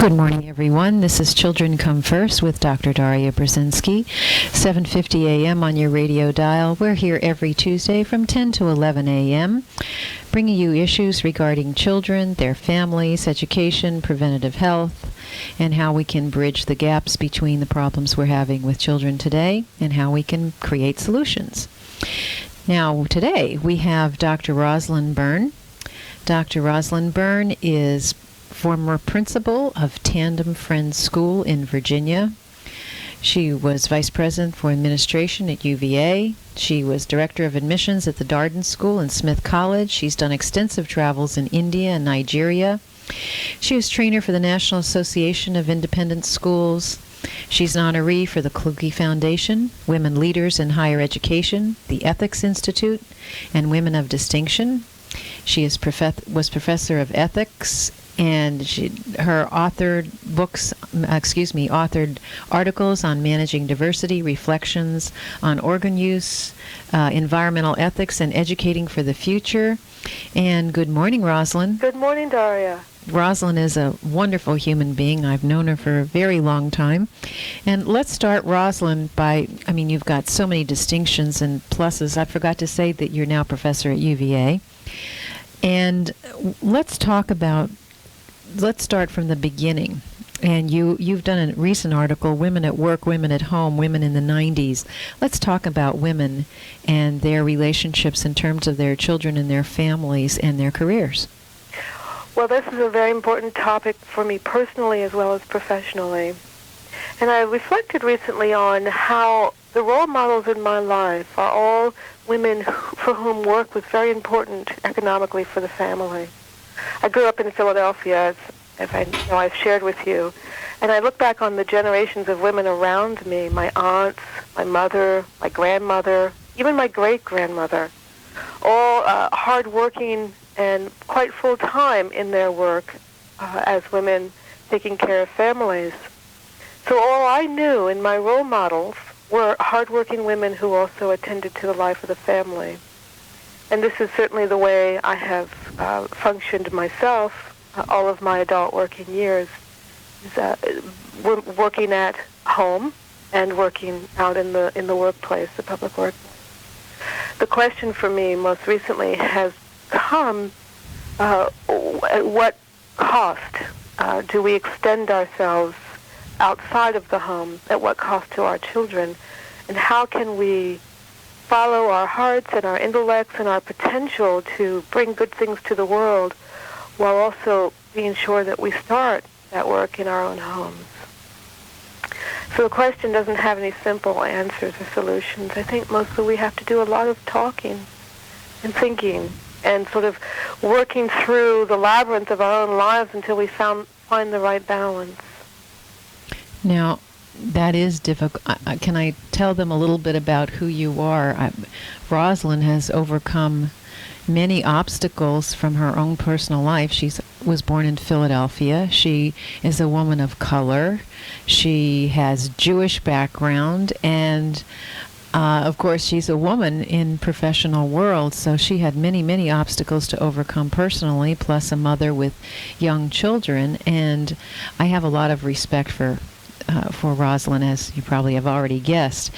Good morning, everyone. This is Children Come First with Dr. Daria Brzezinski, 7:50 a.m. on your radio dial. We're here every Tuesday from 10 to 11 a.m., bringing you issues regarding children, their families, education, preventative health, and how we can bridge the gaps between the problems we're having with children today and how we can create solutions. Now, today we have Dr. Roslyn Berne. Dr. Roslyn Berne is former principal of Tandem Friends School in Virginia. She was vice president for administration at UVA. She was director of admissions at the Darden School and Smith College. She's done extensive travels in India and Nigeria. She was trainer for the National Association of Independent Schools. She's an honoree for the Kluge Foundation, Women Leaders in Higher Education, the Ethics Institute, and Women of Distinction. She was professor of ethics, and her authored articles on managing diversity, reflections on organ use, environmental ethics, and educating for the future. And good morning, Roslyn. Good morning, Daria. Roslyn is a wonderful human being. I've known her for a very long time. And let's start, Roslyn, you've got so many distinctions and pluses. I forgot to say that you're now professor at UVA. And let's start from the beginning. And you've done a recent article, Women at Work, Women at Home, Women in the 90s. Let's talk about women and their relationships in terms of their children and their families and their careers. Well, this is a very important topic for me personally as well as professionally. And I reflected recently on how the role models in my life are all women for whom work was very important economically for the family. I grew up in Philadelphia, as I know I've shared with you, and I look back on the generations of women around me, my aunts, my mother, my grandmother, even my great-grandmother, all hard-working and quite full-time in their work as women taking care of families. So all I knew in my role models were hard-working women who also attended to the life of the family. And this is certainly the way I have functioned myself all of my adult working years, working at home and working out in the workplace, the public workplace. The question for me most recently has come, at what cost do we extend ourselves outside of the home? At what cost to our children? And how can we follow our hearts and our intellects and our potential to bring good things to the world while also being sure that we start that work in our own homes? So the question doesn't have any simple answers or solutions. I think mostly we have to do a lot of talking and thinking and sort of working through the labyrinth of our own lives until we find the right balance. Now, that is difficult. Can I tell them a little bit about who you are? Roslyn has overcome many obstacles from her own personal life. She was born in Philadelphia. She is a woman of color. She has Jewish background, and of course, she's a woman in professional world, so she had many, many obstacles to overcome personally, plus a mother with young children. And I have a lot of respect for Roslyn, as you probably have already guessed.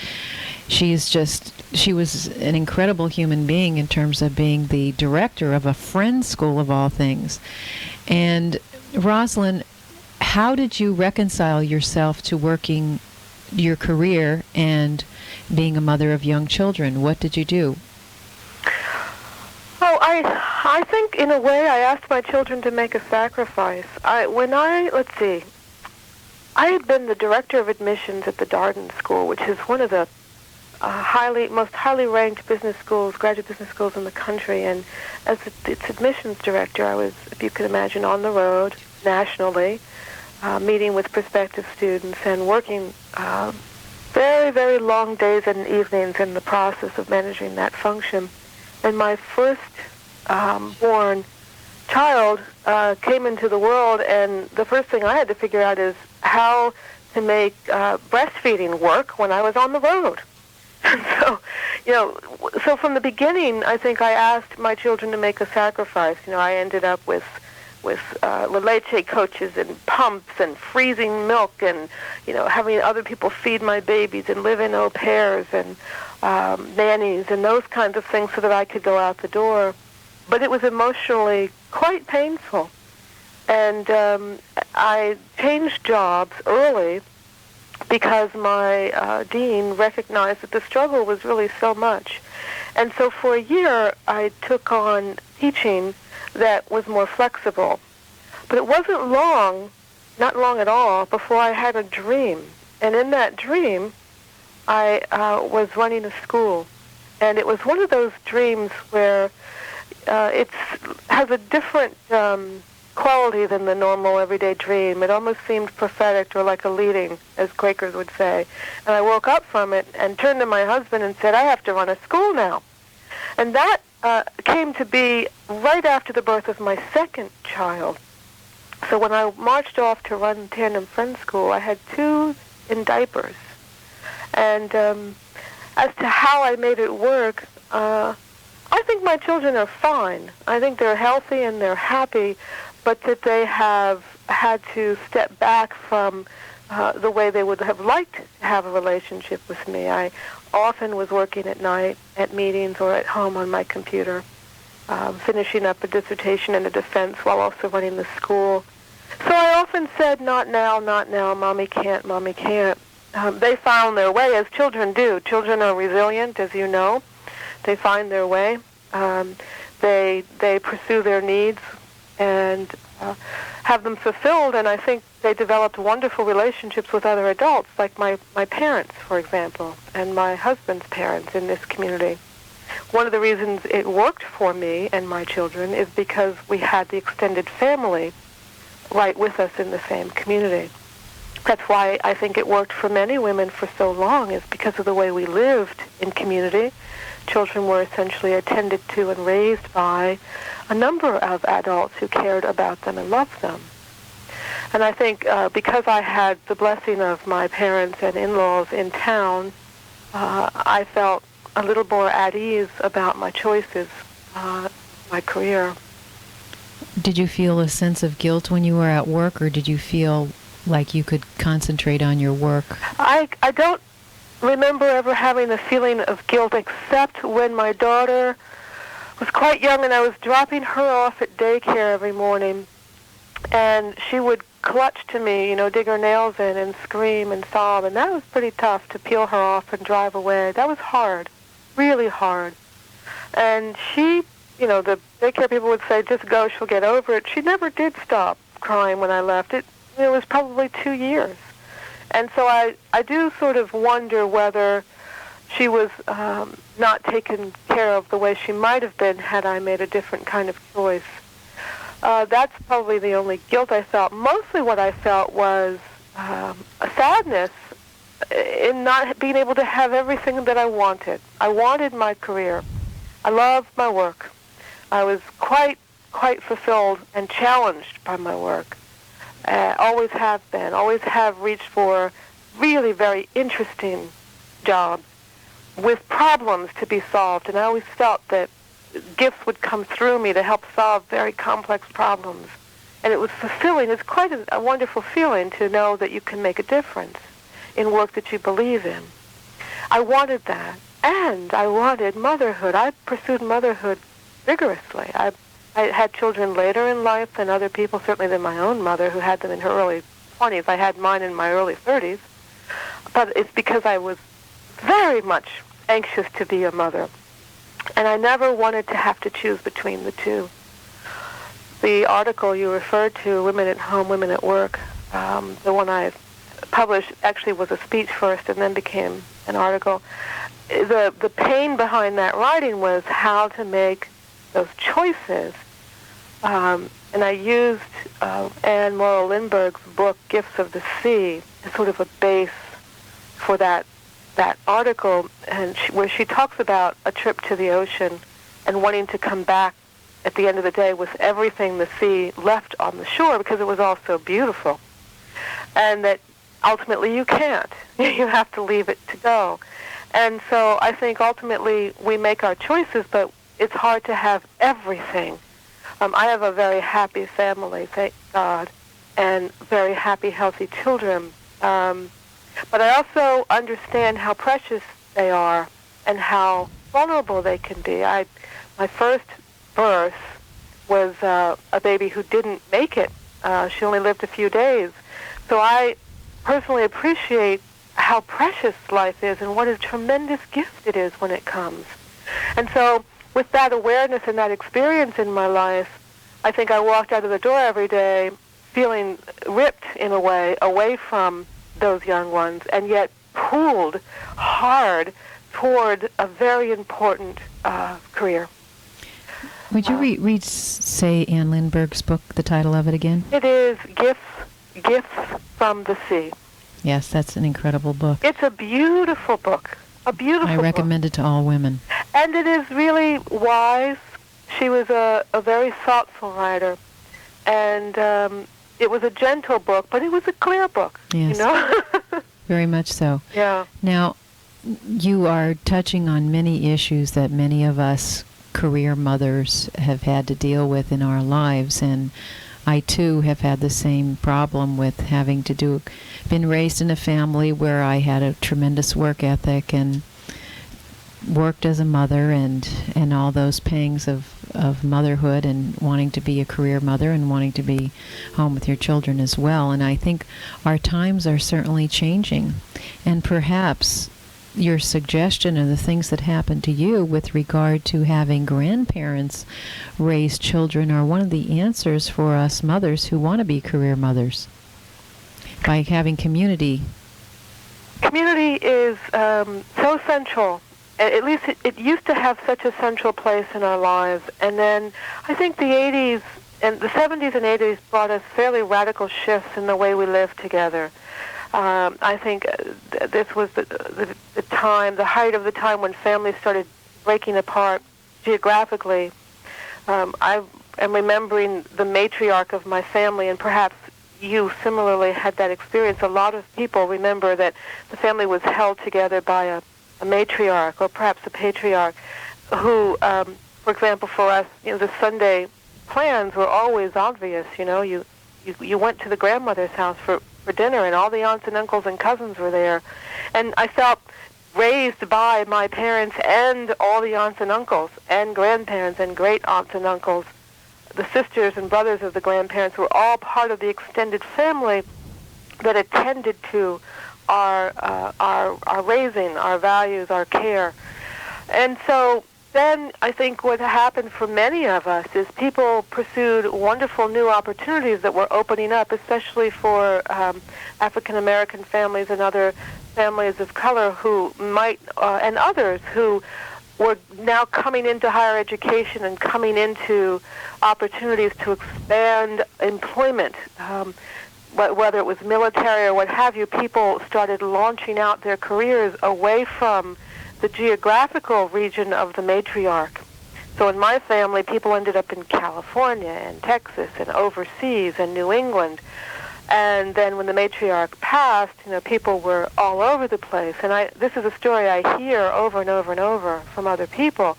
She was an incredible human being in terms of being the director of a Friends School of all things. And Roslyn, how did you reconcile yourself to working your career and being a mother of young children? What did you do? Oh, I think in a way I asked my children to make a sacrifice. I had been the director of admissions at the Darden School, which is one of the most highly ranked graduate business schools in the country. And as its admissions director, I was, if you can imagine, on the road nationally, meeting with prospective students and working very, very long days and evenings in the process of managing that function. And my first born child came into the world, and the first thing I had to figure out is how to make breastfeeding work when I was on the road. And so from the beginning, I think I asked my children to make a sacrifice. I ended up with with la leche coaches and pumps and freezing milk and, having other people feed my babies and live in au pairs and nannies and those kinds of things so that I could go out the door. But it was emotionally quite painful. And I changed jobs early because my dean recognized that the struggle was really so much. And so for a year, I took on teaching that was more flexible. But it wasn't long, not long at all, before I had a dream. And in that dream, I was running a school. And it was one of those dreams where it has a different quality than the normal everyday dream. It almost seemed prophetic or like a leading, as Quakers would say. And I woke up from it and turned to my husband and said, I have to run a school now. And that came to be right after the birth of my second child. So when I marched off to run Tandem Friends School, I had 2 in diapers. And as to how I made it work, I think my children are fine. I think they're healthy and they're happy, but that they have had to step back from the way they would have liked to have a relationship with me. I often was working at night at meetings or at home on my computer, finishing up a dissertation and a defense while also running the school. So I often said, not now, Mommy can't, Mommy can't. They found their way, as children do. Children are resilient, as you know. They find their way. They pursue their needs and have them fulfilled, and I think they developed wonderful relationships with other adults, like my parents, for example, and my husband's parents in this community. One of the reasons it worked for me and my children is because we had the extended family right with us in the same community. That's why I think it worked for many women for so long, is because of the way we lived in community. Children were essentially attended to and raised by a number of adults who cared about them and loved them. And I think because I had the blessing of my parents and in-laws in town, I felt a little more at ease about my choices, my career. Did you feel a sense of guilt when you were at work, or did you feel like you could concentrate on your work? I don't remember ever having a feeling of guilt, except when my daughter was quite young and I was dropping her off at daycare every morning, and she would clutch to me, dig her nails in and scream and sob, and that was pretty tough, to peel her off and drive away. That was hard, really hard. And she, the daycare people would say, just go, she'll get over it. She never did stop crying when I left. It was probably 2 years. And so I do sort of wonder whether she was not taken care of the way she might have been had I made a different kind of choice. That's probably the only guilt I felt. Mostly what I felt was a sadness in not being able to have everything that I wanted. I wanted my career. I loved my work. I was quite fulfilled and challenged by my work. Always have been, always have reached for really very interesting jobs with problems to be solved. And I always felt that gifts would come through me to help solve very complex problems. And it was fulfilling. It's quite a wonderful feeling to know that you can make a difference in work that you believe in. I wanted that. And I wanted motherhood. I pursued motherhood vigorously. I had children later in life than other people, certainly than my own mother, who had them in her early 20s. I had mine in my early 30s. But it's because I was very much anxious to be a mother. And I never wanted to have to choose between the two. The article you referred to, Women at Home, Women at Work, the one I published actually was a speech first and then became an article. The pain behind that writing was how to make those choices. And I used Anne Morrow Lindbergh's book, Gifts of the Sea, as sort of a base for that article, and where she talks about a trip to the ocean and wanting to come back at the end of the day with everything the sea left on the shore because it was all so beautiful. And that ultimately you can't. You have to leave it to go. And so I think ultimately we make our choices, but it's hard to have everything. I have a very happy family, thank God, and very happy, healthy children. But I also understand how precious they are and how vulnerable they can be. My first birth was a baby who didn't make it. She only lived a few days. So I personally appreciate how precious life is and what a tremendous gift it is when it comes. And so with that awareness and that experience in my life, I think I walked out of the door every day feeling ripped in a way away from those young ones, and yet pulled hard toward a very important career. Would you say Anne Lindbergh's book, the title of it again? It is Gifts from the Sea. Yes, that's an incredible book. It's a beautiful book. I recommend it to all women. And it is really wise. She was a very thoughtful writer. And it was a gentle book, but it was a clear book. Yes. You know? Very much so. Yeah. Now, you are touching on many issues that many of us career mothers have had to deal with in our lives, and I too have had the same problem with having to been raised in a family where I had a tremendous work ethic and worked as a mother, and all those pangs of motherhood, and wanting to be a career mother and wanting to be home with your children as well. And I think our times are certainly changing, and perhaps your suggestion of the things that happened to you with regard to having grandparents raise children are one of the answers for us mothers who want to be career mothers, by having community. Community is so central. At least it used to have such a central place in our lives. And then I think the 80s and the 70s and 80s brought us fairly radical shifts in the way we lived together. I think this was the time, the height of the time when families started breaking apart geographically. I am remembering the matriarch of my family, and perhaps you similarly had that experience. A lot of people remember that the family was held together by a matriarch or perhaps a patriarch who, for example, for us, the Sunday plans were always obvious. You went to the grandmother's house for dinner, and all the aunts and uncles and cousins were there. And I felt raised by my parents and all the aunts and uncles and grandparents and great aunts and uncles. The sisters and brothers of the grandparents were all part of the extended family that attended to our raising, our values, our care. And so then I think what happened for many of us is people pursued wonderful new opportunities that were opening up, especially for African American families and other families of color who might, and others who were now coming into higher education and coming into opportunities to expand employment. Whether it was military or what have you, people started launching out their careers away from the geographical region of the matriarch. So in my family, people ended up in California and Texas and overseas and New England. And then when the matriarch passed, people were all over the place. And this is a story I hear over and over and over from other people.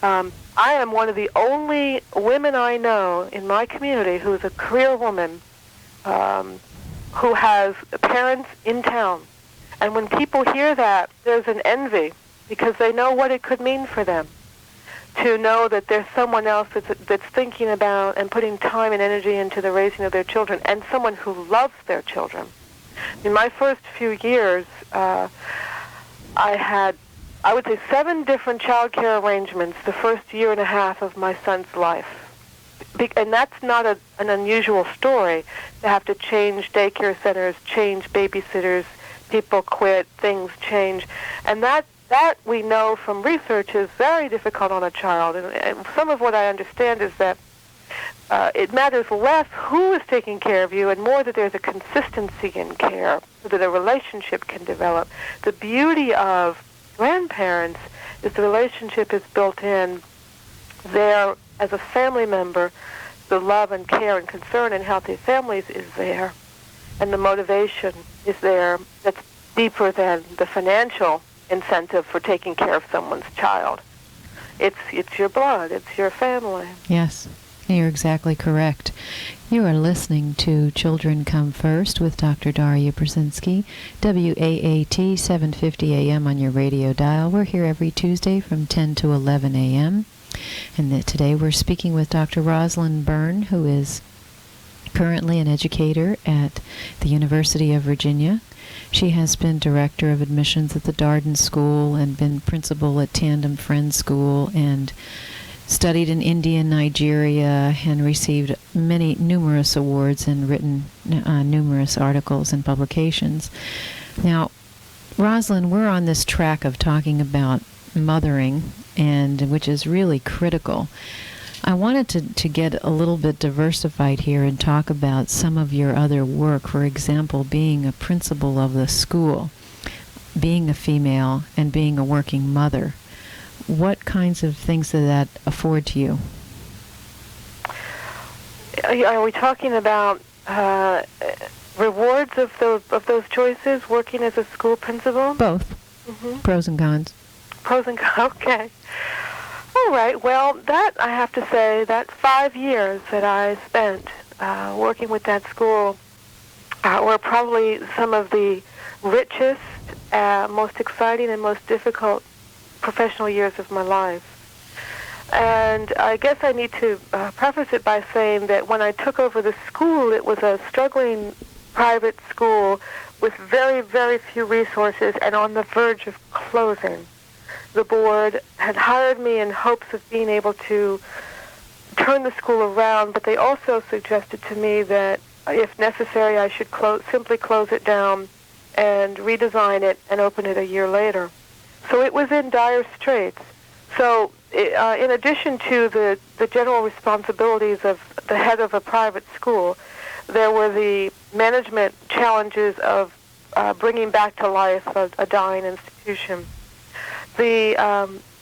I am one of the only women I know in my community who is a career woman who has parents in town. And when people hear that, there's an envy, because they know what it could mean for them to know that there's someone else that's thinking about and putting time and energy into the raising of their children, and someone who loves their children. In my first few years, I had, I would say, 7 different child care arrangements the first year and a half of my son's life. And that's not an unusual story, to have to change daycare centers, change babysitters, people quit, things change. And that we know from research is very difficult on a child. And some of what I understand is that it matters less who is taking care of you and more that there's a consistency in care so that a relationship can develop. The beauty of grandparents is the relationship is built in there as a family member. The love and care and concern in healthy families is there, and the motivation is there that's deeper than the financial incentive for taking care of someone's child. It's your blood. It's your family. Yes. You're exactly correct. You are listening to Children Come First with Dr. Daria Brzezinski, WAAT 750 AM on your radio dial. We're here every Tuesday from 10 to 11 a.m. And today we're speaking with Dr. Roslyn Berne, who is currently an educator at the University of Virginia. She has been director of admissions at the Darden School and been principal at Tandem Friends School and studied in India and Nigeria and received numerous awards and written numerous articles and publications. Now, Roslyn, we're on this track of talking about mothering, and which is really critical. I wanted to get a little bit diversified here and talk about some of your other work. For example, being a principal of the school, being a female, and being a working mother. What kinds of things did that afford to you? Are we talking about rewards of those choices, working as a school principal? Both. Mm-hmm. Pros and cons. Pros and cons, okay. All right, well, that, I have to say, that 5 years that I spent working with that school were probably some of the richest, most exciting, and most difficult professional years of my life. And I guess I need to preface it by saying that when I took over the school, it was a struggling private school with very, very few resources and on the verge of closing. The board had hired me in hopes of being able to turn the school around, but they also suggested to me that if necessary, I should simply close it down and redesign it and open it a year later. So it was in dire straits. So in addition to the general responsibilities of the head of a private school, there were the management challenges of bringing back to life a dying institution. The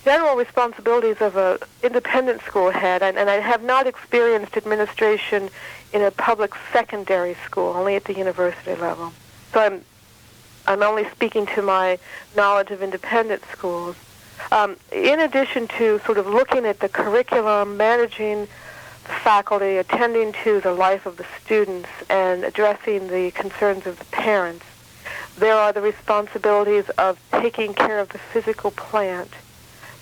general responsibilities of an independent school head, and I have not experienced administration in a public secondary school, only at the university level. So I'm only speaking to my knowledge of independent schools. In addition to sort of looking at the curriculum, managing the faculty, attending to the life of the students, and addressing the concerns of the parents, there are the responsibilities of taking care of the physical plant,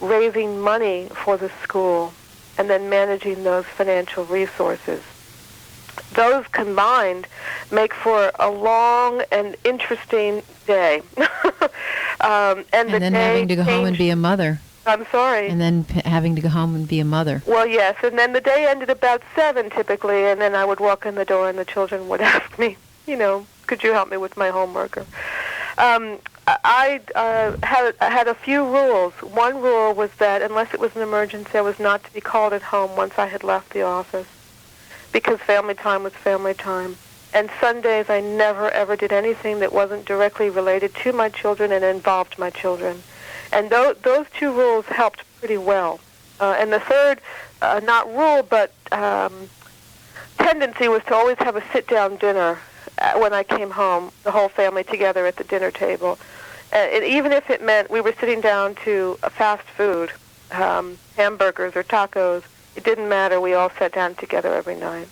raising money for the school, and then managing those financial resources. Those combined make for a long and interesting day. And then having to go home and be a mother. I'm sorry. And then having to go home and be a mother. Well, yes, and then the day ended about 7 typically, and then I would walk in the door and the children would ask me, could you help me with my homework? I had a few rules. One rule was that unless it was an emergency, I was not to be called at home once I had left the office, because family time was family time. And Sundays, I never, ever did anything that wasn't directly related to my children and involved my children. And those two rules helped pretty well. And the third, not rule, but tendency was to always have a sit-down dinner when I came home, the whole family together at the dinner table. And even if it meant we were sitting down to a fast food, hamburgers or tacos, it didn't matter. We all sat down together every night.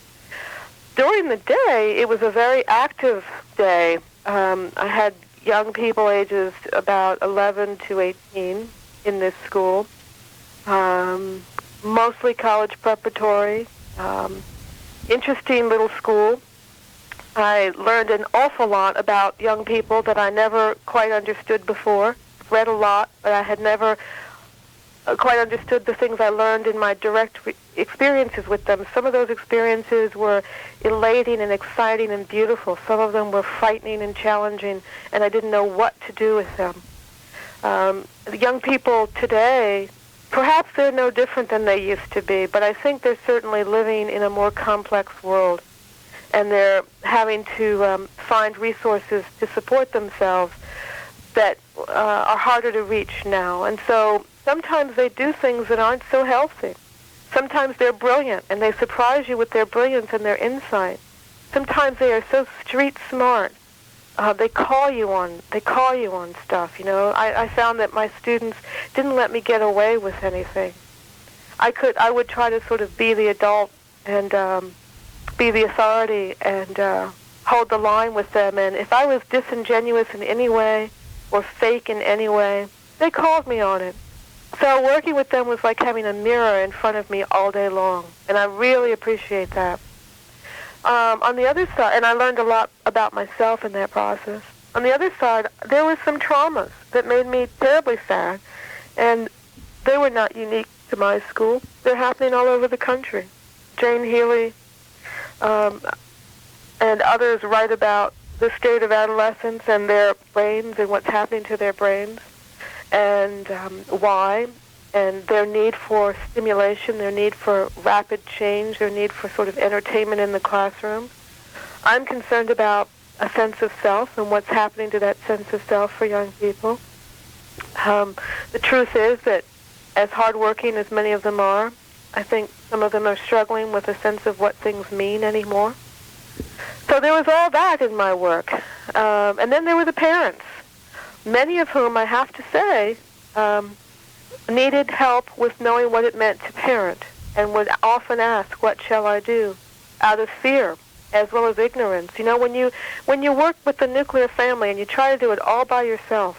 During the day, it was a very active day. I had young people ages about 11 to 18 in this school, mostly college preparatory, interesting little school. I learned an awful lot about young people that I never quite understood before. Read a lot, but I had never quite understood the things I learned in my direct experiences with them. Some of those experiences were elating and exciting and beautiful. Some of them were frightening and challenging, and I didn't know what to do with them. The young people today, perhaps they're no different than they used to be, but I think they're certainly living in a more complex world, and they're having to find resources to support themselves that are harder to reach now. And so sometimes they do things that aren't so healthy. Sometimes they're brilliant, and they surprise you with their brilliance and their insight. Sometimes they are so street smart. They call you on stuff. I found that my students didn't let me get away with anything. I would try to sort of be the adult and be the authority and hold the line with them. And if I was disingenuous in any way or fake in any way, they called me on it. So working with them was like having a mirror in front of me all day long, and I really appreciate that. On the other side, and I learned a lot about myself in that process. On the other side, there were some traumas that made me terribly sad, and they were not unique to my school. They're happening all over the country. Jane Healy and others write about the state of adolescents and their brains and what's happening to their brains and why, and their need for stimulation, their need for rapid change, their need for sort of entertainment in the classroom. I'm concerned about a sense of self and what's happening to that sense of self for young people. The truth is that as hardworking as many of them are, I think some of them are struggling with a sense of what things mean anymore. So there was all that in my work. And then there were the parents, many of whom, I have to say, needed help with knowing what it meant to parent and would often ask, what shall I do, out of fear as well as ignorance. You know, when you work with the nuclear family and you try to do it all by yourself,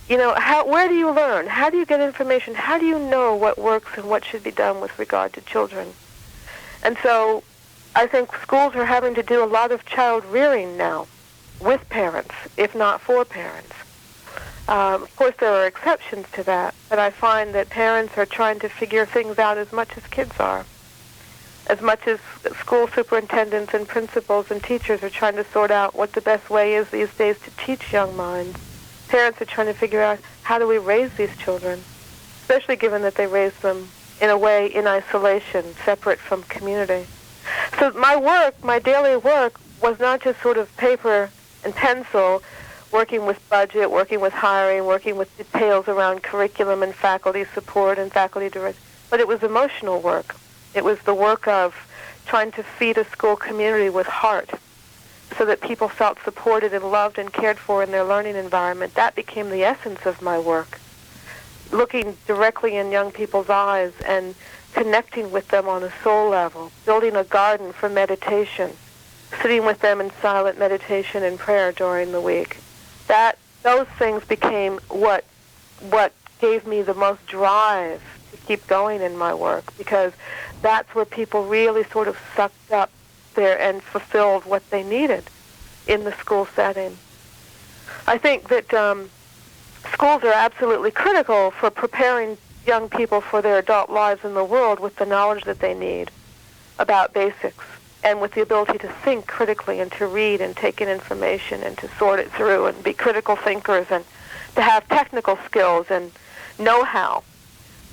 you know, where do you learn? How do you get information? How do you know what works and what should be done with regard to children? And so I think schools are having to do a lot of child rearing now with parents, if not for parents. Of course, there are exceptions to that, but I find that parents are trying to figure things out as much as kids are, as much as school superintendents and principals and teachers are trying to sort out what the best way is these days to teach young minds. Parents are trying to figure out, how do we raise these children, especially given that they raise them in a way in isolation, separate from community. So my work, my daily work, was not just sort of paper and pencil, working with budget, working with hiring, working with details around curriculum and faculty support and faculty direction, but it was emotional work. It was the work of trying to feed a school community with heart so that people felt supported and loved and cared for in their learning environment. That became the essence of my work, looking directly in young people's eyes and connecting with them on a soul level, building a garden for meditation, sitting with them in silent meditation and prayer during the week. Those things became what gave me the most drive to keep going in my work, because that's where people really sort of sucked up there and fulfilled what they needed in the school setting. I think that schools are absolutely critical for preparing young people for their adult lives in the world with the knowledge that they need about basics and with the ability to think critically and to read and take in information and to sort it through and be critical thinkers and to have technical skills and know-how.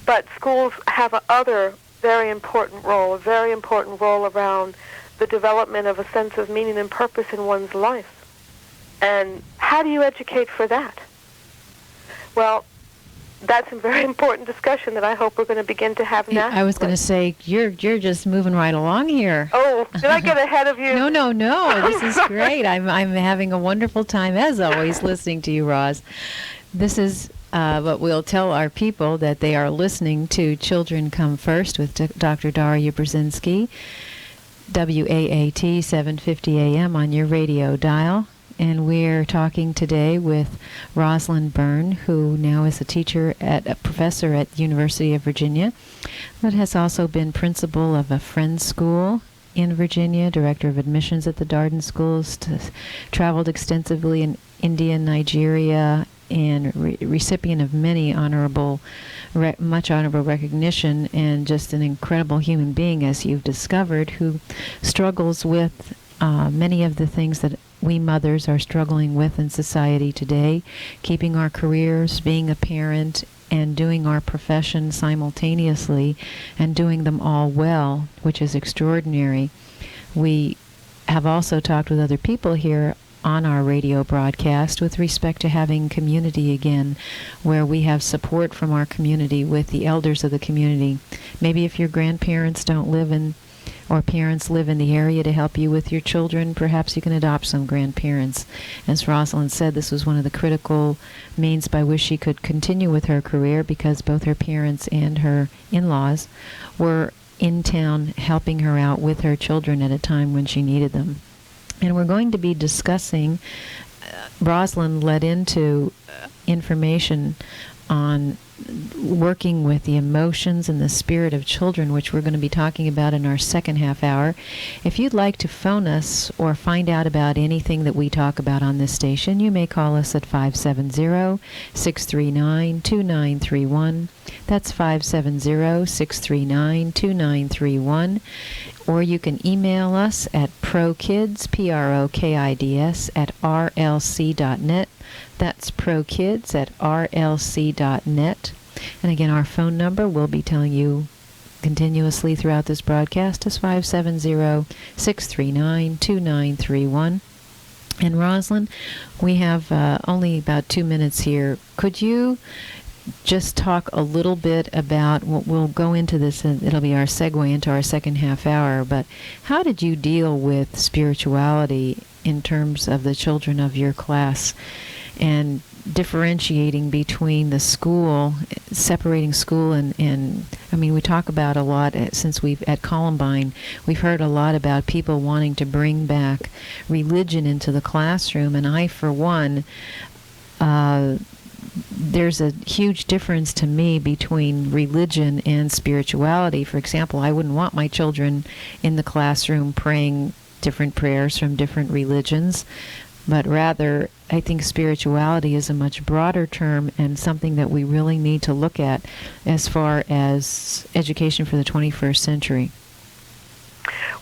But schools have a very important role around the development of a sense of meaning and purpose in one's life. And how do you educate for that? Well, that's a very important discussion that I hope we're going to begin to have now. I was going to say, you're just moving right along here. Oh, did I get ahead of you? No. This is great. I'm having a wonderful time, as always, listening to you, Roz. This is what we'll tell our people, that they are listening to Children Come First with Dr. Daria Brzezinski, WAAT 750 AM on your radio dial. And we're talking today with Roslyn Berne, who now is a professor at University of Virginia, but has also been principal of a Friends School in Virginia, director of admissions at the Darden Schools, traveled extensively in India, Nigeria, and recipient of much honorable recognition, and just an incredible human being, as you've discovered, who struggles with many of the things that we mothers are struggling with in society today, keeping our careers, being a parent, and doing our profession simultaneously, and doing them all well, which is extraordinary. We have also talked with other people here on our radio broadcast with respect to having community again, where we have support from our community with the elders of the community. Maybe if your grandparents don't live in, or parents live in the area to help you with your children, perhaps you can adopt some grandparents. As Rosalind said, this was one of the critical means by which she could continue with her career, because both her parents and her in-laws were in town helping her out with her children at a time when she needed them. And we're going to be discussing, Roslyn led into information on working with the emotions and the spirit of children, which we're going to be talking about in our second half hour. If you'd like to phone us or find out about anything that we talk about on this station, you may call us at 570-639-2931. That's 570-639-2931. Or you can email us at prokids, P-R-O-K-I-D-S, at rlc.net. That's prokids at rlc.net. And again, our phone number we'll be telling you continuously throughout this broadcast is 570-639-2931. And Roslyn, we have only about 2 minutes here. Could you just talk a little bit about, we'll go into this, and it'll be our segue into our second half hour, but how did you deal with spirituality in terms of the children of your class, and differentiating between the school, separating school and I mean, we talk about a lot since we've at Columbine, we've heard a lot about people wanting to bring back religion into the classroom, and I, for one, there's a huge difference to me between religion and spirituality. For example, I wouldn't want my children in the classroom praying different prayers from different religions, but rather I think spirituality is a much broader term and something that we really need to look at as far as education for the 21st century.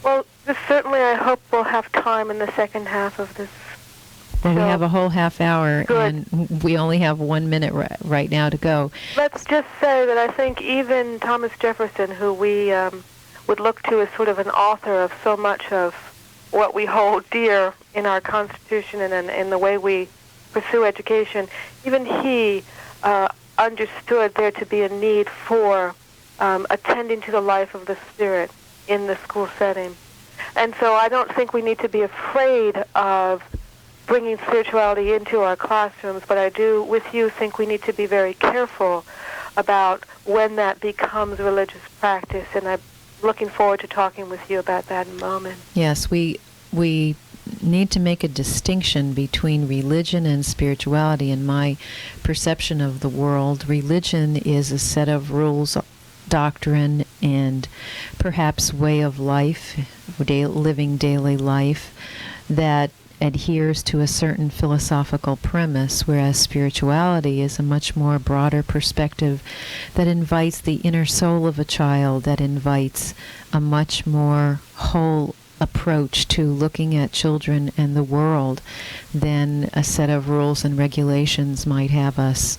Well, certainly I hope we'll have time in the second half of this. Well, we have a whole half hour, Good. and we only have 1 minute right now to go. Let's just say that I think even Thomas Jefferson, who we would look to as sort of an author of so much of what we hold dear in our Constitution and in the way we pursue education, even he understood there to be a need for attending to the life of the spirit in the school setting. And so I don't think we need to be afraid of bringing spirituality into our classrooms, but I do, with you, think we need to be very careful about when that becomes religious practice, and I'm looking forward to talking with you about that in a moment. Yes, we need to make a distinction between religion and spirituality. In my perception of the world, religion is a set of rules, doctrine, and perhaps way of life, living daily life, that adheres to a certain philosophical premise, whereas spirituality is a much more broader perspective that invites the inner soul of a child, that invites a much more whole approach to looking at children and the world than a set of rules and regulations might have us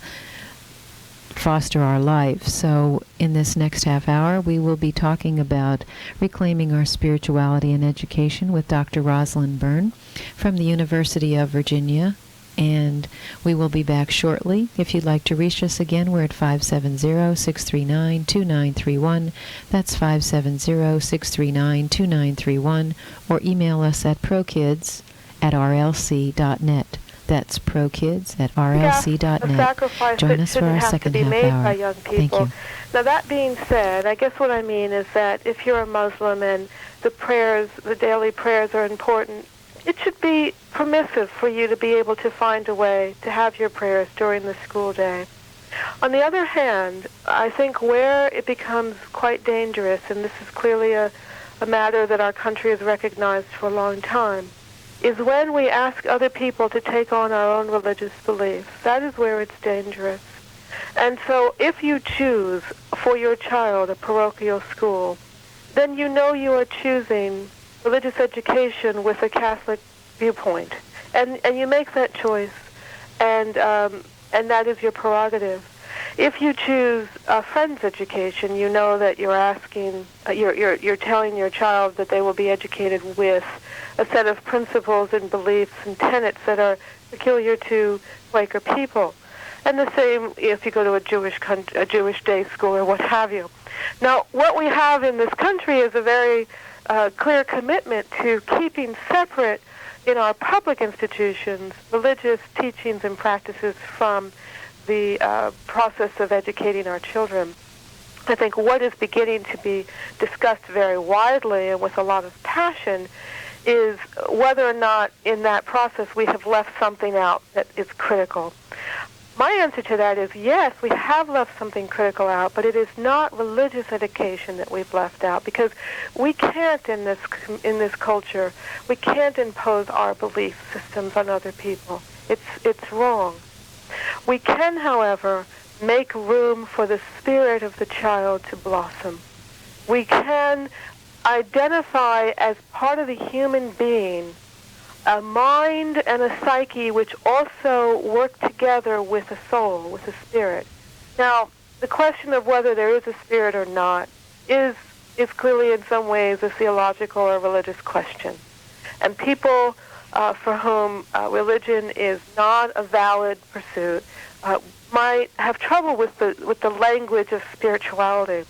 foster our life. So in this next half hour, we will be talking about reclaiming our spirituality in education with Dr. Roslyn Berne from the University of Virginia. And we will be back shortly. If you'd like to reach us again, we're at 570-639-2931. That's 570-639-2931. Or email us at prokids@rlc.net. That's prokids@rlc.net. A sacrifice Join that us for shouldn't our have second to be half made hour. by young people. Thank you. Now, that being said, I guess what I mean is that if you're a Muslim and the prayers, the daily prayers are important, it should be permissive for you to be able to find a way to have your prayers during the school day. On the other hand, I think where it becomes quite dangerous, and this is clearly a matter that our country has recognized for a long time, is when we ask other people to take on our own religious beliefs. That is where it's dangerous. And so if you choose for your child a parochial school, then you know you are choosing religious education with a Catholic viewpoint. And you make that choice, and that is your prerogative. If you choose a friend's education, you know that you're asking, you're telling your child that they will be educated with a set of principles and beliefs and tenets that are peculiar to Quaker people. And the same if you go to a Jewish day school or what have you. Now, what we have in this country is a very clear commitment to keeping separate in our public institutions religious teachings and practices from the process of educating our children. I think what is beginning to be discussed very widely and with a lot of passion is whether or not in that process we have left something out that is critical. My answer to that is yes, we have left something critical out, but it is not religious education that we've left out, because we can't in this culture, we can't impose our belief systems on other people. It's wrong. We can, however, make room for the spirit of the child to blossom. We can identify as part of the human being a mind and a psyche which also work together with a soul, with a spirit. Now, the question of whether there is a spirit or not is clearly in some ways a theological or religious question. And people for whom religion is not a valid pursuit might have trouble with the language of spirituality.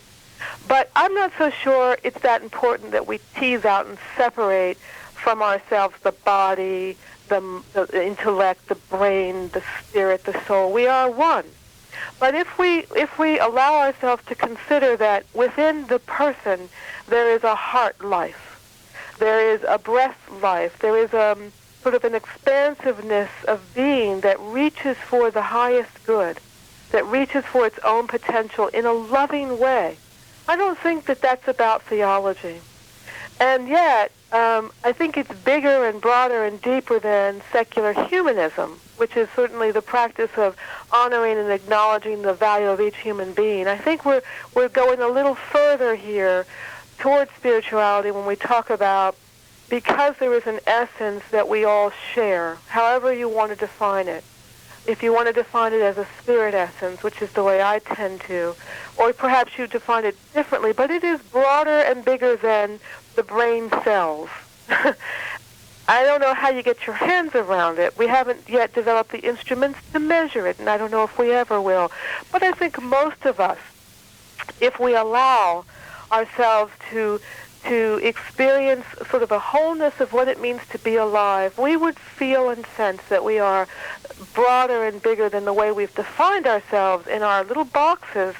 But I'm not so sure it's that important that we tease out and separate from ourselves the body, the intellect, the brain, the spirit, the soul. We are one. But if we allow ourselves to consider that within the person there is a heart life, there is a breath life, there is sort of an expansiveness of being that reaches for the highest good, that reaches for its own potential in a loving way, I don't think that that's about theology. And yet, I think it's bigger and broader and deeper than secular humanism, which is certainly the practice of honoring and acknowledging the value of each human being. I think we're going a little further here towards spirituality when we talk about, because there is an essence that we all share, however you want to define it. If you want to define it as a spirit essence, which is the way I tend to, or perhaps you define it differently, but it is broader and bigger than the brain cells. I don't know how you get your hands around it. We haven't yet developed the instruments to measure it, and I don't know if we ever will. But I think most of us, if we allow ourselves to experience sort of a wholeness of what it means to be alive, we would feel and sense that we are broader and bigger than the way we've defined ourselves in our little boxes,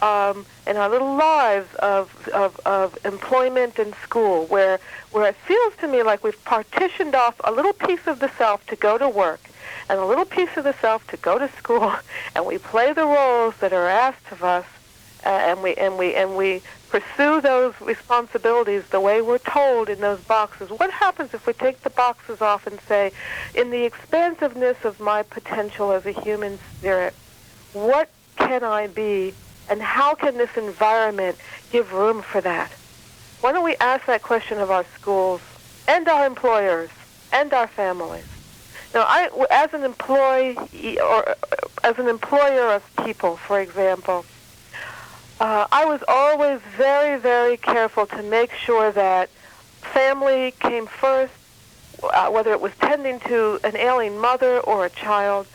in our little lives of employment and school, where it feels to me like we've partitioned off a little piece of the self to go to work and a little piece of the self to go to school, and we play the roles that are asked of us, and we pursue those responsibilities the way we're told in those boxes. What happens if we take the boxes off and say, in the expansiveness of my potential as a human spirit, what can I be, and how can this environment give room for that? Why don't we ask that question of our schools and our employers and our families? Now, as an employee or as an employer of people, for example, I was always very, very careful to make sure that family came first, whether it was tending to an ailing mother or a child,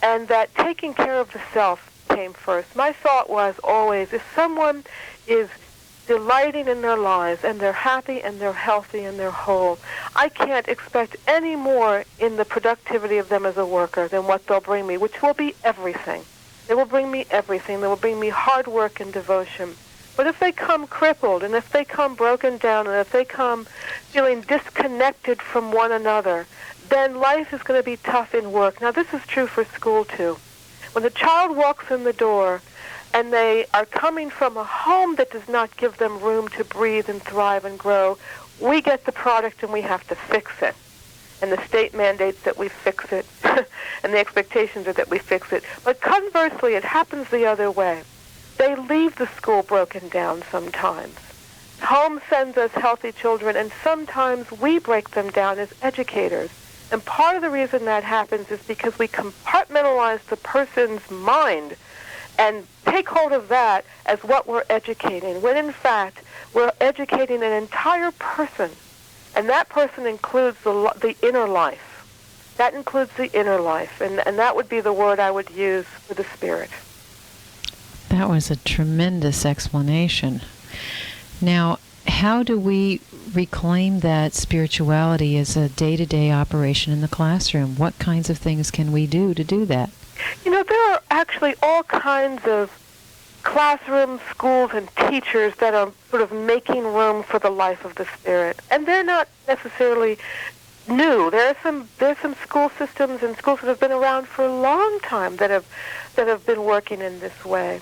and that taking care of the self came first. My thought was always, if someone is delighting in their lives and they're happy and they're healthy and they're whole, I can't expect any more in the productivity of them as a worker than what they'll bring me, which will be everything. They will bring me everything. They will bring me hard work and devotion. But if they come crippled, and if they come broken down, and if they come feeling disconnected from one another, then life is going to be tough in work. Now, this is true for school, too. When the child walks in the door and they are coming from a home that does not give them room to breathe and thrive and grow, we get the product and we have to fix it. And the state mandates that we fix it, and the expectations are that we fix it. But conversely, it happens the other way. They leave the school broken down sometimes. Home sends us healthy children, and sometimes we break them down as educators. And part of the reason that happens is because we compartmentalize the person's mind and take hold of that as what we're educating, when in fact we're educating an entire person. And that person includes the inner life. That includes the inner life. And that would be the word I would use for the spirit. That was a tremendous explanation. Now, how do we reclaim that spirituality as a day-to-day operation in the classroom? What kinds of things can we do to do that? You know, there are actually all kinds of classrooms, schools, and teachers that are sort of making room for the life of the Spirit. And they're not necessarily new. There's some school systems and schools that have been around for a long time that have been working in this way.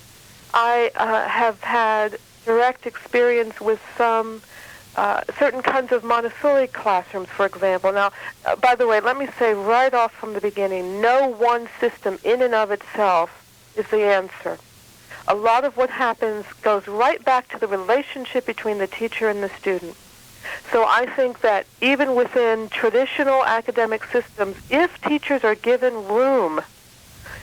I have had direct experience with some certain kinds of Montessori classrooms, for example. Now, by the way, let me say right off from the beginning, no one system in and of itself is the answer. A lot of what happens goes right back to the relationship between the teacher and the student. So I think that even within traditional academic systems, if teachers are given room,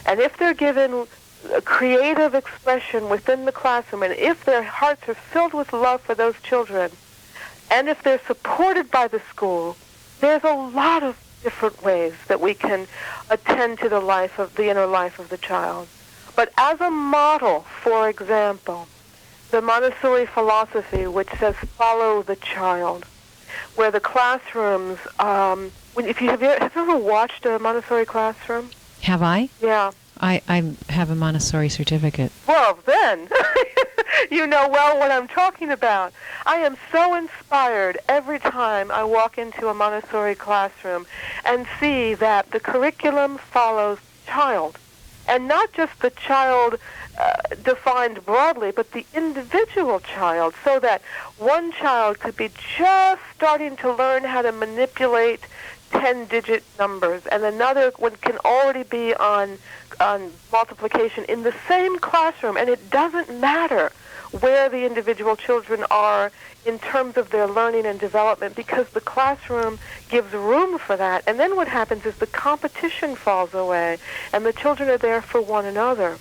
and if they're given a creative expression within the classroom, and if their hearts are filled with love for those children, and if they're supported by the school, there's a lot of different ways that we can attend to the inner life of the child. But as a model, for example, the Montessori philosophy, which says follow the child, where the classrooms, have you ever watched a Montessori classroom? Have I? Yeah. I have a Montessori certificate. Well, then, you know well what I'm talking about. I am so inspired every time I walk into a Montessori classroom and see that the curriculum follows the child. And not just the child defined broadly, but the individual child, so that one child could be just starting to learn how to manipulate 10-digit numbers, and another one can already be on multiplication in the same classroom, and it doesn't matter where the individual children are in terms of their learning and development, because the classroom gives room for that. And then what happens is the competition falls away, and the children are there for one another.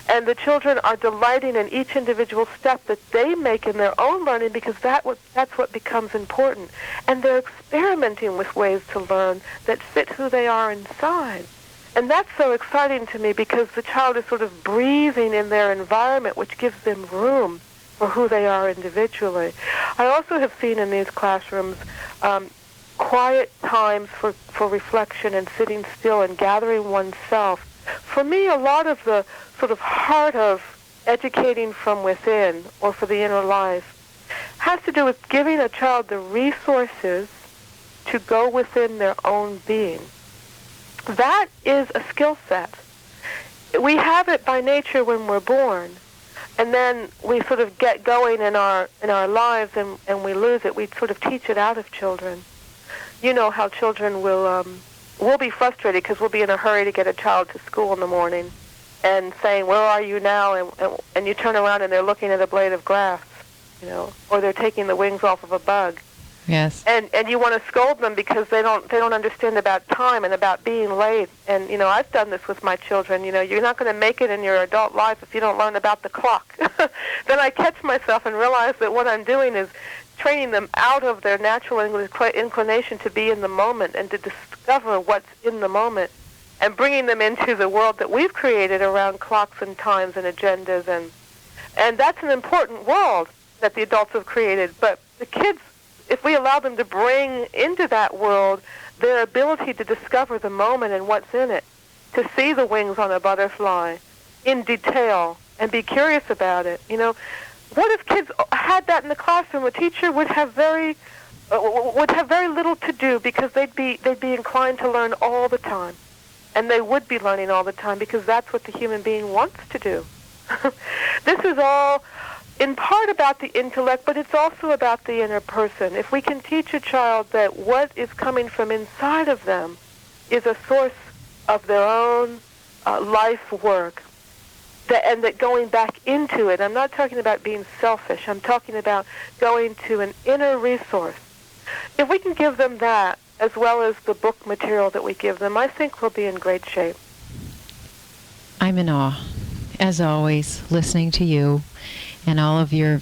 And the children are delighting in each individual step that they make in their own learning, because that's what becomes important. And they're experimenting with ways to learn that fit who they are inside. And that's so exciting to me, because the child is sort of breathing in their environment, which gives them room for who they are individually. I also have seen in these classrooms quiet times for reflection and sitting still and gathering oneself. For me, a lot of the sort of heart of educating from within, or for the inner life, has to do with giving a child the resources to go within their own being. That is a skill set. We have it by nature when we're born, and then we sort of get going in our lives, and we lose it. We sort of teach it out of children. You know how children we'll be frustrated because we'll be in a hurry to get a child to school in the morning and saying, where are you now? And you turn around and they're looking at a blade of grass, or they're taking the wings off of a bug. Yes. And you want to scold them because they don't understand about time and about being late. And I've done this with my children. You're not going to make it in your adult life if you don't learn about the clock. Then I catch myself and realize that what I'm doing is training them out of their natural inclination to be in the moment and to discover what's in the moment, and bringing them into the world that we've created around clocks and times and agendas. And that's an important world that the adults have created. But the kids, if we allow them to bring into that world their ability to discover the moment and what's in it, to see the wings on a butterfly in detail and be curious about it. What if kids had that in the classroom? A teacher would have very little to do, because they'd be inclined to learn all the time, and they would be learning all the time because that's what the human being wants to do. This is all in part about the intellect, but it's also about the inner person. If we can teach a child that what is coming from inside of them is a source of their own life work, and that going back into it, I'm not talking about being selfish, I'm talking about going to an inner resource. If we can give them that, as well as the book material that we give them, I think we'll be in great shape. I'm in awe, as always, listening to you and all of your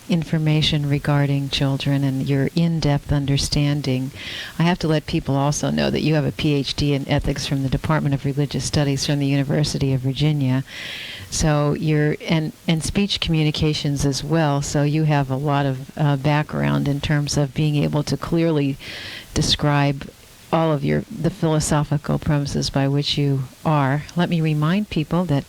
information regarding children and your in-depth understanding. I have to let people also know that you have a PhD in ethics from the Department of Religious Studies from the University of Virginia. So you're and speech communications as well. So you have a lot of background in terms of being able to clearly describe all of the philosophical premises by which you are. Let me remind people that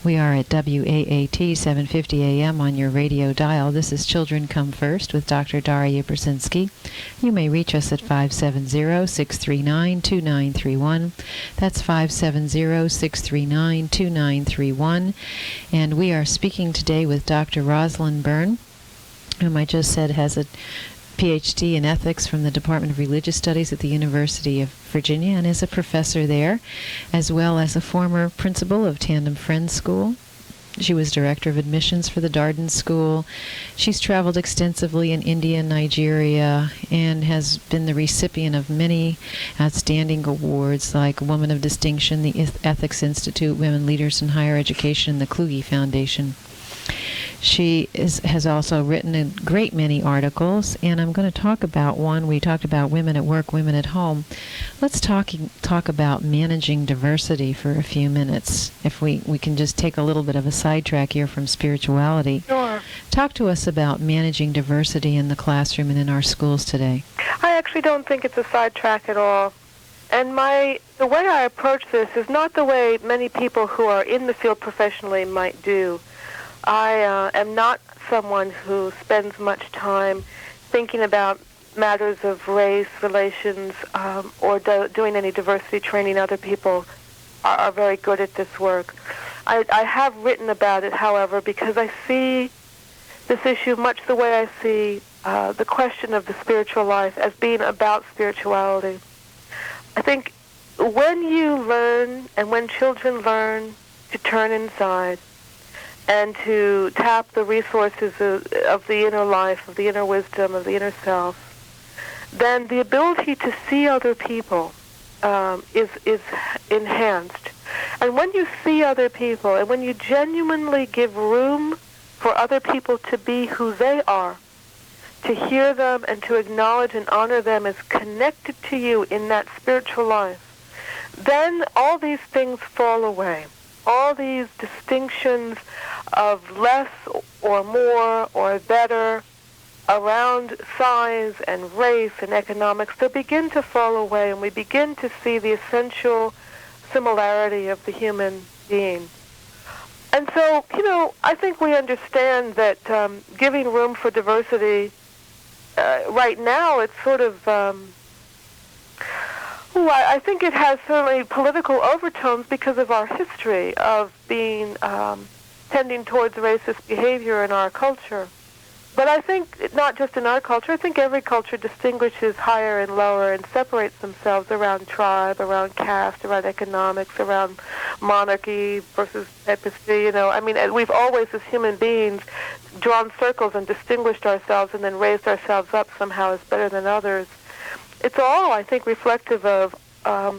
we are at WAAT 750 AM on your radio dial. This is Children Come First with Dr. Daria Brzezinski. You may reach us at 570-639-2931. That's 570-639-2931. And we are speaking today with Dr. Roslyn Berne, whom I just said has a PhD in ethics from the Department of Religious Studies at the University of Virginia and is a professor there, as well as a former principal of Tandem Friends School. She was director of admissions for the Darden School. She's traveled extensively in India and Nigeria and has been the recipient of many outstanding awards like Woman of Distinction, the Ethics Institute, Women Leaders in Higher Education, and the Kluge Foundation. She has also written a great many articles, and I'm going to talk about one. We talked about women at work, women at home. Let's talk about managing diversity for a few minutes, if we can just take a little bit of a sidetrack here from spirituality. Sure. Talk to us about managing diversity in the classroom and in our schools today. I actually don't think it's a sidetrack at all. And the way I approach this is not the way many people who are in the field professionally might do. I am not someone who spends much time thinking about matters of race, relations, or doing any diversity training. Other people are very good at this work. I have written about it, however, because I see this issue much the way I see the question of the spiritual life as being about spirituality. I think when you learn and when children learn to turn inside and to tap the resources of the inner life, of the inner wisdom, of the inner self, then the ability to see other people is enhanced. And when you see other people, and when you genuinely give room for other people to be who they are, to hear them and to acknowledge and honor them as connected to you in that spiritual life, then all these things fall away. All these distinctions of less or more or better around size and race and economics, they begin to fall away, and we begin to see the essential similarity of the human being. And so, I think we understand that giving room for diversity, right now, it's sort of... I think it has certainly political overtones because of our history of being tending towards racist behavior in our culture. But I think not just in our culture. I think every culture distinguishes higher and lower and separates themselves around tribe, around caste, around economics, around monarchy versus papacy. We've always, as human beings, drawn circles and distinguished ourselves and then raised ourselves up somehow as better than others. It's all, I think, reflective of our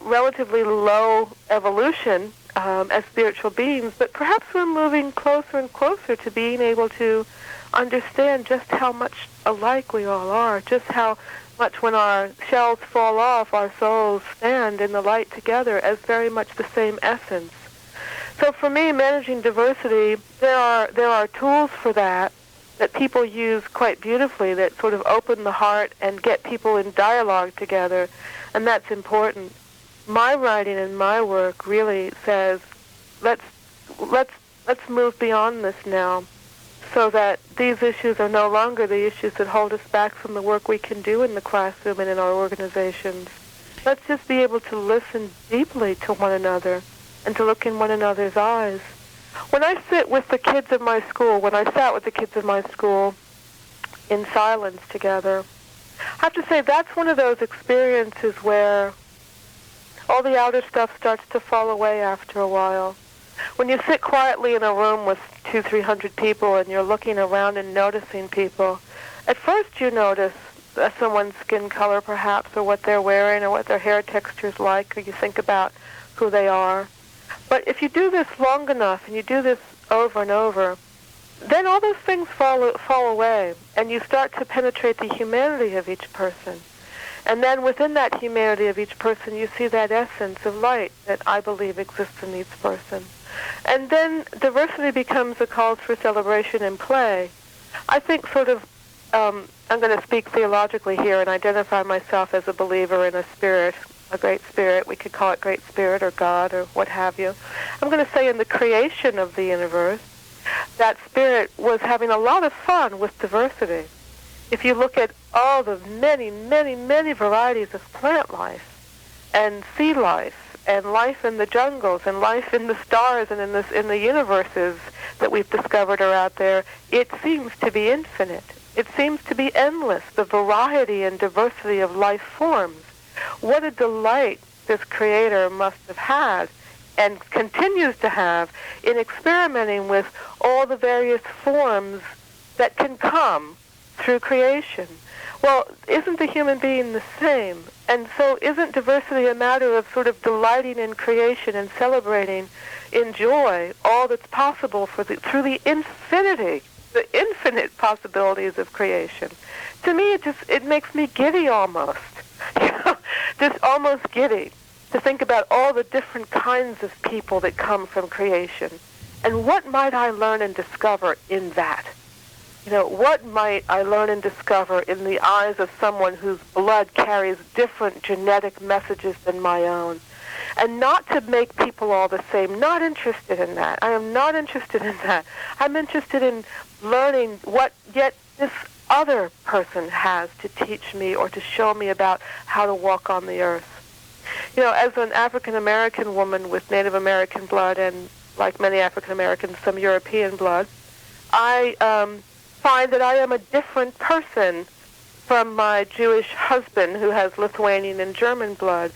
relatively low evolution as spiritual beings, but perhaps we're moving closer and closer to being able to understand just how much alike we all are, just how much when our shells fall off, our souls stand in the light together as very much the same essence. So for me, managing diversity, there are tools for that people use quite beautifully that sort of open the heart and get people in dialogue together, and that's important. My writing and my work really says, let's move beyond this now, so that these issues are no longer the issues that hold us back from the work we can do in the classroom and in our organizations. Let's just be able to listen deeply to one another and to look in one another's eyes. When I sit with the kids of my school, when I sat with the kids of my school in silence together, I have to say that's one of those experiences where all the outer stuff starts to fall away after a while. When you sit quietly in a room with 200-300 people and you're looking around and noticing people, at first you notice someone's skin color perhaps, or what they're wearing, or what their hair texture is like, or you think about who they are. But if you do this long enough and you do this over and over, then all those things fall away, and you start to penetrate the humanity of each person. And then within that humanity of each person, you see that essence of light that I believe exists in each person. And then diversity becomes a cause for celebration and play. I think sort of I'm going to speak theologically here and identify myself as a believer in a spirit, a great spirit. We could call it great spirit or God or what have you. I'm going to say in the creation of the universe, that spirit was having a lot of fun with diversity. If you look at all the many, many, many varieties of plant life and sea life and life in the jungles and life in the stars and in the universes that we've discovered are out there, it seems to be infinite. It seems to be endless, the variety and diversity of life forms. What a delight this Creator must have had and continues to have in experimenting with all the various forms that can come through creation. Well, isn't the human being the same? And so isn't diversity a matter of sort of delighting in creation and celebrating in joy all that's possible through the infinite possibilities of creation? To me, it makes me giddy almost, just almost giddy to think about all the different kinds of people that come from creation. And what might I learn and discover in that? What might I learn and discover in the eyes of someone whose blood carries different genetic messages than my own? And not to make people all the same, not interested in that. I am not interested in that. I'm interested in learning what yet this other person has to teach me or to show me about how to walk on the earth. As an African-American woman with Native American blood and, like many African-Americans, some European blood, I find that I am a different person from my Jewish husband who has Lithuanian and German blood.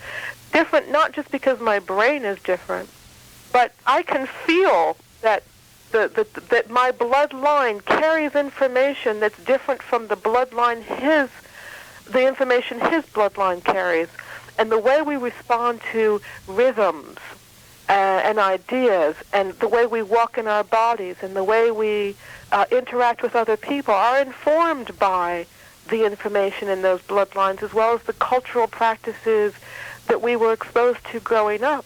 Different not just because my brain is different, but I can feel that that my bloodline carries information that's different from the information his bloodline carries. And the way we respond to rhythms and ideas and the way we walk in our bodies and the way we interact with other people are informed by the information in those bloodlines as well as the cultural practices that we were exposed to growing up.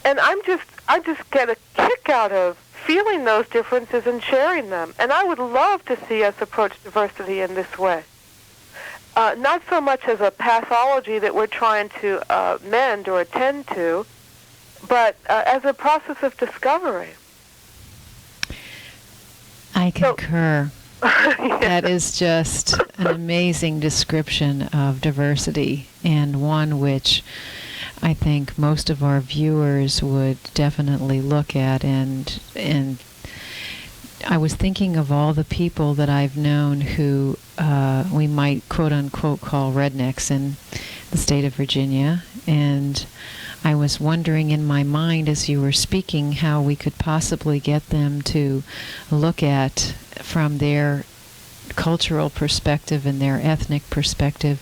And I just get a kick out of feeling those differences and sharing them. And I would love to see us approach diversity in this way. Not so much as a pathology that we're trying to mend or attend to, but as a process of discovery. I concur. Yeah. That is just an amazing description of diversity, and one which I think most of our viewers would definitely look at. And I was thinking of all the people that I've known who we might quote-unquote call rednecks in the state of Virginia, and I was wondering in my mind as you were speaking how we could possibly get them to look at, from their cultural perspective and their ethnic perspective,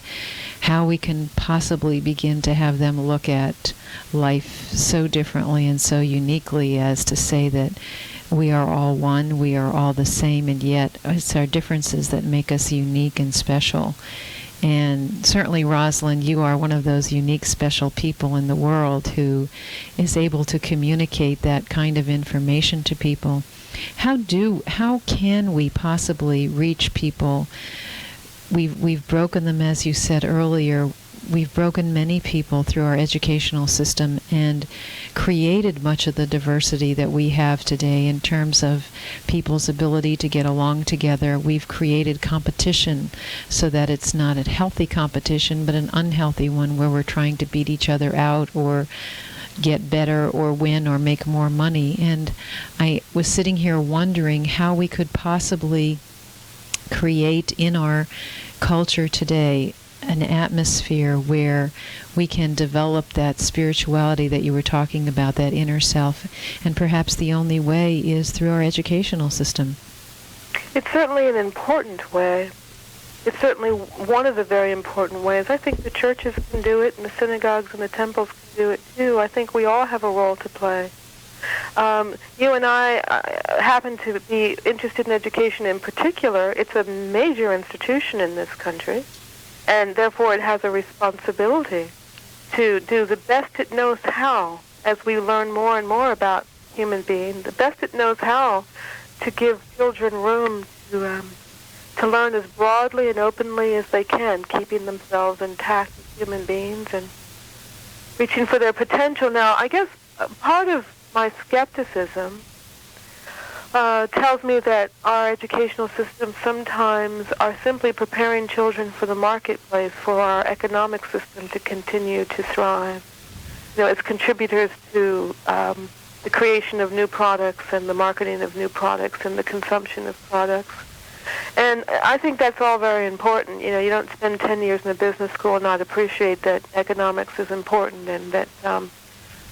how we can possibly begin to have them look at life so differently and so uniquely as to say that we are all one, we are all the same, and yet it's our differences that make us unique and special. And certainly, Roslyn, you are one of those unique, special people in the world who is able to communicate that kind of information to people. How can we possibly reach people? We've broken them, as you said earlier. We've broken many people through our educational system and created much of the diversity that we have today in terms of people's ability to get along together. We've created competition so that it's not a healthy competition, but an unhealthy one where we're trying to beat each other out or get better or win or make more money. And I was sitting here wondering how we could possibly create in our culture today an atmosphere where we can develop that spirituality that you were talking about, that inner self, and perhaps the only way is through our educational system. It's certainly an important way. It's certainly one of the very important ways. I think the churches can do it, and the synagogues and the temples can do it too. I think we all have a role to play. You and I happen to be interested in education in particular. It's a major institution in this country, and therefore it has a responsibility to do the best it knows how as we learn more and more about human beings, the best it knows how to give children room to learn as broadly and openly as they can, keeping themselves intact as human beings and reaching for their potential. Now, I guess part of my skepticism tells me that our educational systems sometimes are simply preparing children for the marketplace, for our economic system to continue to thrive, as contributors to the creation of new products and the marketing of new products and the consumption of products. And I think that's all very important. You don't spend 10 years in a business school and not appreciate that economics is important and that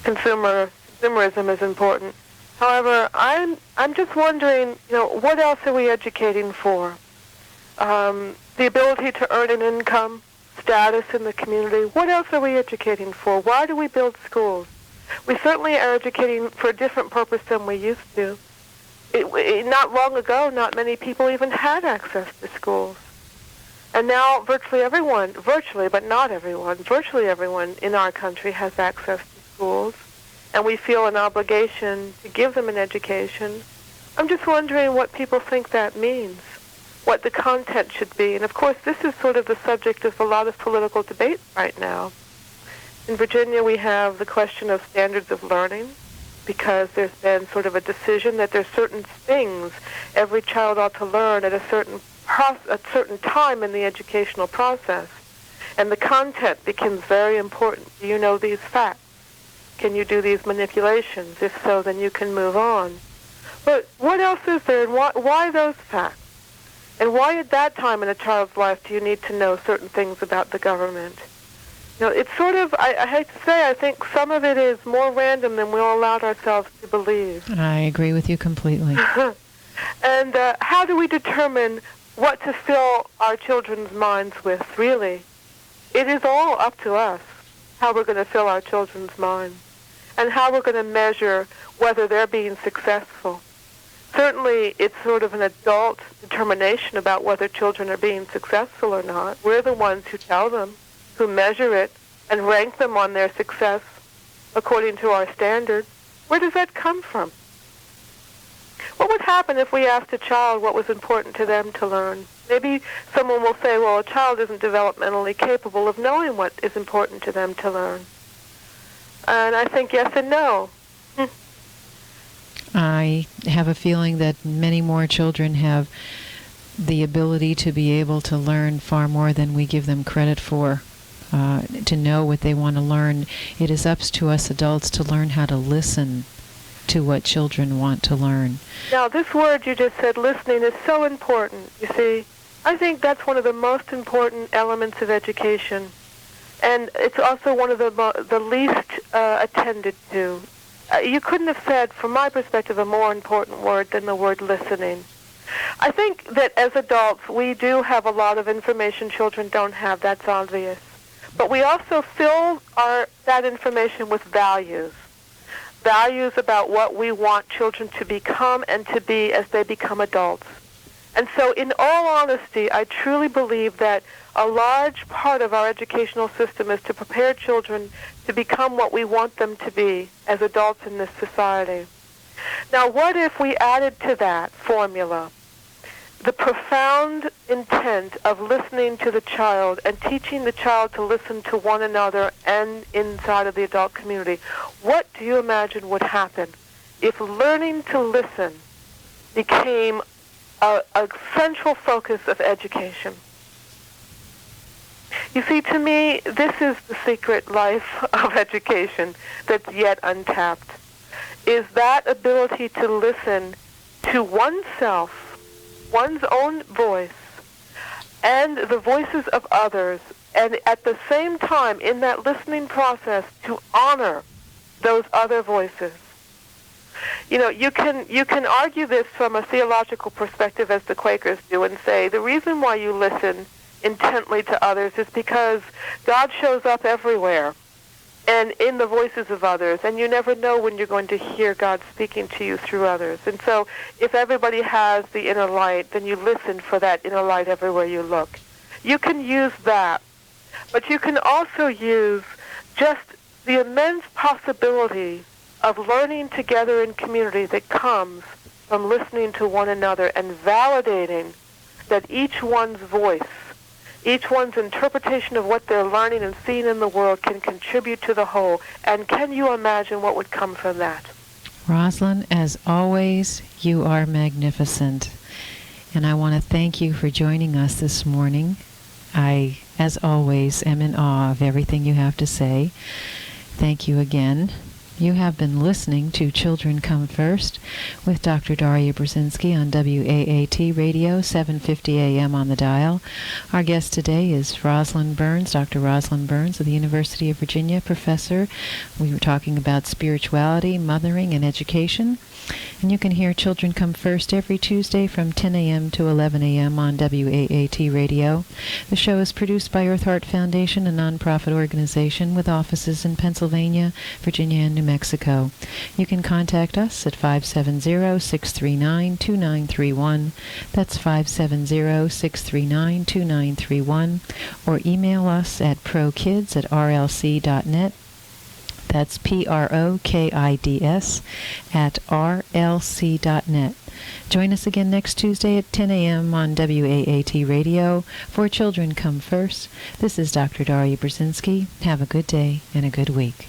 consumerism is important. However, I'm just wondering, what else are we educating for? The ability to earn an income, status in the community. What else are we educating for? Why do we build schools? We certainly are educating for a different purpose than we used to. Not long ago, not many people even had access to schools. And now virtually everyone in our country has access to schools. And we feel an obligation to give them an education. I'm just wondering what people think that means, what the content should be. And of course, this is sort of the subject of a lot of political debate right now. In Virginia, we have the question of standards of learning, because there's been sort of a decision that there's certain things every child ought to learn at a certain time in the educational process. And the content becomes very important. Do you know these facts? Can you do these manipulations? If so, then you can move on. But what else is there, and why those facts? And why at that time in a child's life do you need to know certain things about the government? It's sort of, I hate to say, I think some of it is more random than we all allowed ourselves to believe. I agree with you completely. And how do we determine what to fill our children's minds with, really? It is all up to us how we're going to fill our children's minds and how we're going to measure whether they're being successful. Certainly, it's sort of an adult determination about whether children are being successful or not. We're the ones who tell them, who measure it, and rank them on their success according to our standards. Where does that come from? What would happen if we asked a child what was important to them to learn? Maybe someone will say, well, a child isn't developmentally capable of knowing what is important to them to learn. And I think yes and no. I have a feeling that many more children have the ability to be able to learn far more than we give them credit for, to know what they want to learn. It is up to us adults to learn how to listen to what children want to learn. Now, this word you just said, listening, is so important. You see, I think that's one of the most important elements of education. And it's also one of the least attended to. You couldn't have said, from my perspective, a more important word than the word listening. I think that as adults, we do have a lot of information children don't have. That's obvious. But we also fill that information with values. Values about what we want children to become and to be as they become adults. And so in all honesty, I truly believe that a large part of our educational system is to prepare children to become what we want them to be as adults in this society. Now, what if we added to that formula the profound intent of listening to the child and teaching the child to listen to one another and inside of the adult community? What do you imagine would happen if learning to listen became a central focus of education? You see, to me, this is the secret life of education that's yet untapped, is that ability to listen to oneself, one's own voice, and the voices of others, and at the same time, in that listening process, to honor those other voices. You can argue this from a theological perspective, as the Quakers do, and say the reason why you listen intently to others is because God shows up everywhere and in the voices of others, and you never know when you're going to hear God speaking to you through others. And so if everybody has the inner light, then you listen for that inner light everywhere you look. You can use that, but you can also use just the immense possibility of learning together in community that comes from listening to one another and validating that each one's voice, each one's interpretation of what they're learning and seeing in the world can contribute to the whole. And can you imagine what would come from that? Roslyn, as always, you are magnificent. And I want to thank you for joining us this morning. I, as always, am in awe of everything you have to say. Thank you again. You have been listening to Children Come First with Dr. Daria Brzezinski on WAAT Radio, 750 AM on the dial. Our guest today is Roslyn Berne, Dr. Roslyn Berne of the University of Virginia, professor. We were talking about spirituality, mothering, and education. And you can hear Children Come First every Tuesday from 10 a.m. to 11 a.m. on WAAT Radio. The show is produced by Earth Heart Foundation, a nonprofit organization with offices in Pennsylvania, Virginia, and New Mexico. You can contact us at 570-639-2931. That's 570-639-2931. Or email us at prokids@rlc.net. That's PROKIDS at rlc.net. Join us again next Tuesday at 10 a.m. on WAAT Radio for Children Come First. This is Dr. Daria Brzezinski. Have a good day and a good week.